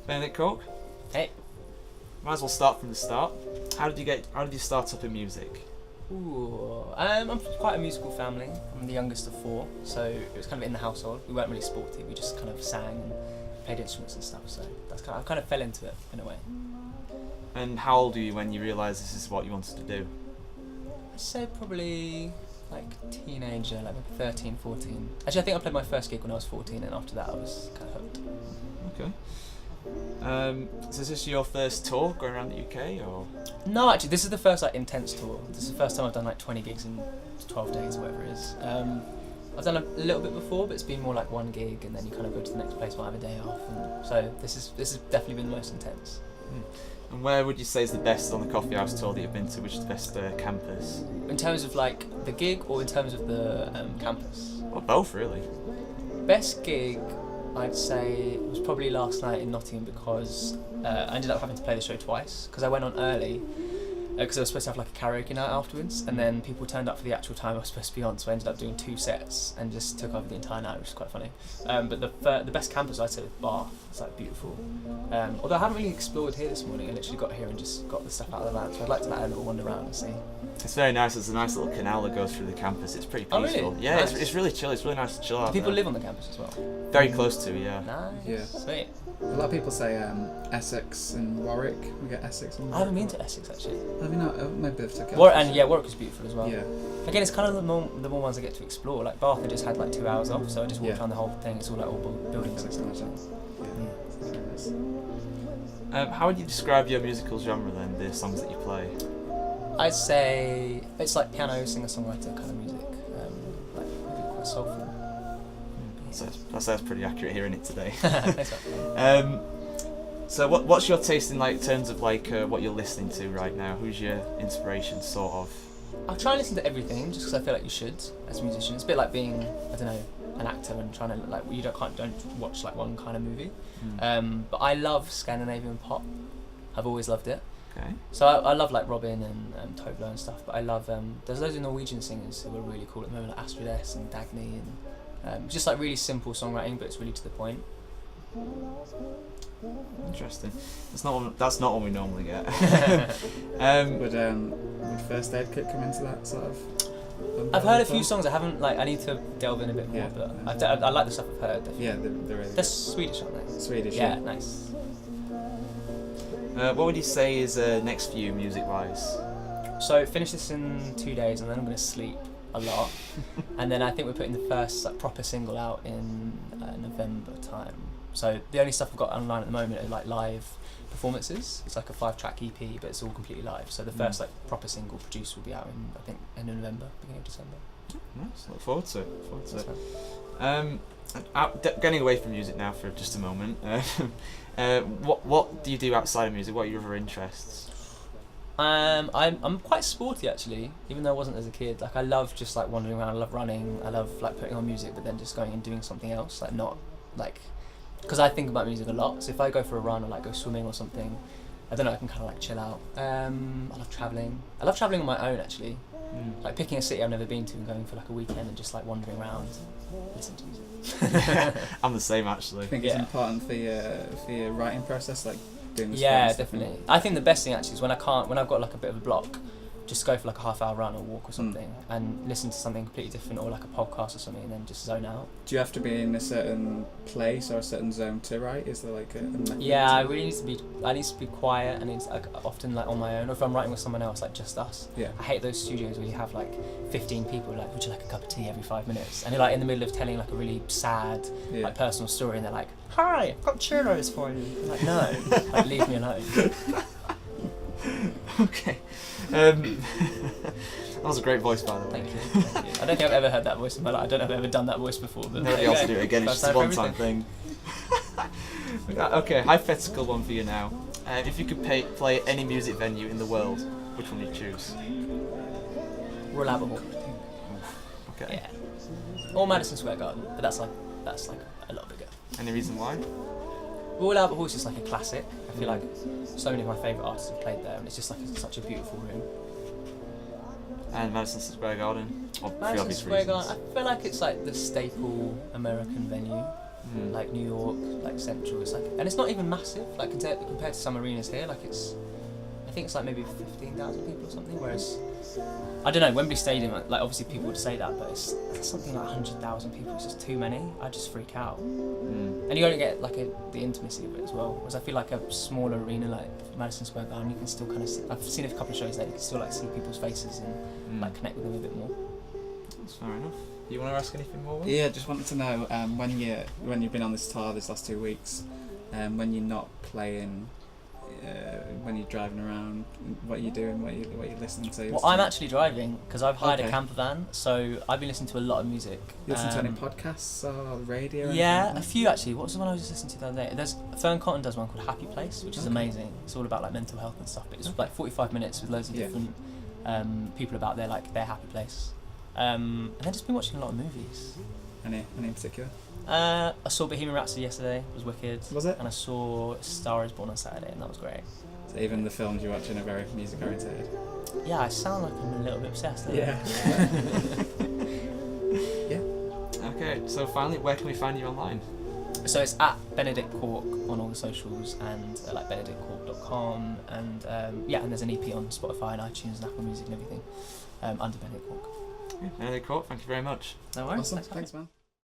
Benedict, Cork. Hey. Might as well start from the start. How did you start up in music? I'm quite a musical family. I'm the youngest of four, so it was kind of in the household. We weren't really sporty. We just kind of sang and played instruments and stuff. So I kind of fell into it in a way. And how old were you when you realised this is what you wanted to do? I'd say probably like teenager, like maybe 13, 14. Actually, I think I played my first gig when I was 14, and after that I was kind of hooked. Okay. So is this your first tour going around the UK, or? No, actually, this is the first like intense tour. This is the first time I've done like 20 gigs in 12 days, or whatever it is. I've done a little bit before, but it's been more like one gig, and then you kind of go to the next place, might have a day off, and so this has definitely been the most intense. And where would you say is the best on the CoffeeHouse tour that you've been to? Which is the best campus? In terms of like the gig, or in terms of the campus? Well, both really. Best gig, I'd say, was probably last night in Nottingham, because I ended up having to play the show twice because I went on early because I was supposed to have like a karaoke night afterwards, and then people turned up for the actual time I was supposed to be on, so I ended up doing 2 sets and just took over the entire night, which is quite funny. But the best campus I'd say was Bath. It's like beautiful. Although I haven't really explored here this morning. I literally got here and just got the stuff out of the van, so I'd like to have a little wander around and see. It's very nice. There's a nice little canal that goes through the campus. It's pretty peaceful. Oh, really? Yeah, Nice. it's really chill. It's really nice to chill out. Do people there. live on the campus as well? Very close to, yeah. Nice. Yeah. Sweet. A lot of people say Essex and Warwick. We get Essex and Warwick. I haven't been to Essex actually. Have you not? Maybe they've took it. Warwick is beautiful as well. Yeah. Again, it's kind of the more ones I get to explore. Like Bath, I just had like 2 hours off, so I just walked Yeah. around the whole thing. It's all like all buildings and stuff. Yeah. It's very nice. How would you describe your musical genre then? The songs that you play. I'd say it's like piano, singer-songwriter kind of music, like maybe quite soulful. So that sounds pretty accurate hearing it today. Thanks, man. So what's your taste in like terms of like what you're listening to right now? Who's your inspiration, sort of? I try and listen to everything just because I feel like you should as a musician. It's a bit like being, I don't know, an actor and trying to like you don't watch like one kind of movie. But I love Scandinavian pop. I've always loved it. Okay. So I love like Robin and Tobler and stuff, but I love there's loads of Norwegian singers who are really cool at the moment, like Astrid S and Dagny, and just like really simple songwriting, but it's really to the point. Interesting. That's not one we normally get. Would First Aid Kit come into that sort of? I've heard a few songs. I haven't like. I need to delve in a bit more, Yeah. but I like the stuff I've heard. Definitely. Yeah, they're really They're good. Swedish, aren't they? Swedish. Yeah, nice. What would you say is next for you, music-wise? So finish this in 2 days, and then I'm gonna sleep a lot, and then I think we're putting the first like proper single out in November time. So the only stuff I've got online at the moment are like live performances. It's like a 5-track EP, but it's all completely live. So the first like proper single produced will be out in, I think, end of November, beginning of December. Nice. Look forward to it. That's fine. Getting away from music now for just a moment. What do you do outside of music? What are your other interests? I'm quite sporty actually, even though I wasn't as a kid. Like I love just like wandering around. I love running. I love like putting on music, but then just going and doing something else. Like not like, because I think about music a lot. So if I go for a run or like go swimming or something, I don't know. I can kind of like chill out. I love traveling. I love traveling on my own actually. Like picking a city I've never been to and going for like a weekend and just like wandering around, listening to music. I'm the same actually. I think it's important for your writing process, like doing the Yeah, stuff. definitely. I think the best thing actually is when I've got like a bit of a block, just go for like a half-hour run or walk or something and listen to something completely different, or like a podcast or something, and then just zone out. Do you have to be in a certain place or a certain zone to write? Is there like a method? Yeah, I really need to be. I need to be quiet, and it's like often like on my own, or if I'm writing with someone else, like just us. Yeah. I hate those studios where you have like 15 people, like, would you like a cup of tea every 5 minutes? And you're like in the middle of telling like a really sad, like personal story, and they're like, "Hi, I've got churros for you." I'm like, no, like leave me alone. Okay. That was a great voice, by the way. Thank you. I don't think I've ever heard that voice in my life. I don't know if I've ever done that voice before. But Nobody else will do it again. It's First just a time for one-time thing. Okay, hypothetical one for you now. If you could play any music venue in the world, which one would you choose? Royal Albert Hall. Okay. Yeah. Or Madison Square Garden, but that's like a lot bigger. Any reason why? Royal Albert Hall is just like a classic. I feel like so many of my favourite artists have played there, and it's just like such a beautiful room. And Madison Square Garden, for Madison obvious Square reasons. Garden, I feel like it's like the staple American venue. like New York, like Central. It's like, and it's not even massive. Like compared to some arenas here, like I think it's like maybe 15,000 people or something. Whereas I don't know, Wembley Stadium. Like obviously people would say that, but it's something like 100,000 people. It's just too many. I just freak out. And you don't get like the intimacy of it as well. Whereas I feel like a smaller arena like Madison Square Garden, you can still kind of see, I've seen a couple of shows there, you can still like see people's faces and like connect with them a bit more. That's fair enough. You want to ask anything more? Will? Yeah, just wanted to know when you've been on this tour this last 2 weeks, when you're not playing, when you're driving around, what are you doing? What are you listening to? Well, I'm actually driving because I've hired a Okay. camper van, so I've been listening to a lot of music. You listen to any podcasts or radio? Or Yeah, anything a like few actually. What was the one I was just listening to the other day? There's Fern Cotton does one called Happy Place, which is Okay. amazing. It's all about like mental health and stuff, but it's like 45 minutes with loads of Yeah. different people about their happy place. And then just been watching a lot of movies. that? Any in particular? I saw Bohemian Rhapsody yesterday. It was wicked. Was it? And I saw Star Is Born on Saturday, and that was great. So even the films you're watching are very music oriented. Yeah, I sound like I'm a little bit obsessed. don't I? Yeah. Okay, so finally, where can we find you online? So it's at Benedict Cork on all the socials and like benedictcork.com and and there's an EP on Spotify and iTunes and Apple Music and everything under Benedict Cork. Benedict Cork, thank you very much. No worries. Awesome. Thanks for having me. Thanks, man.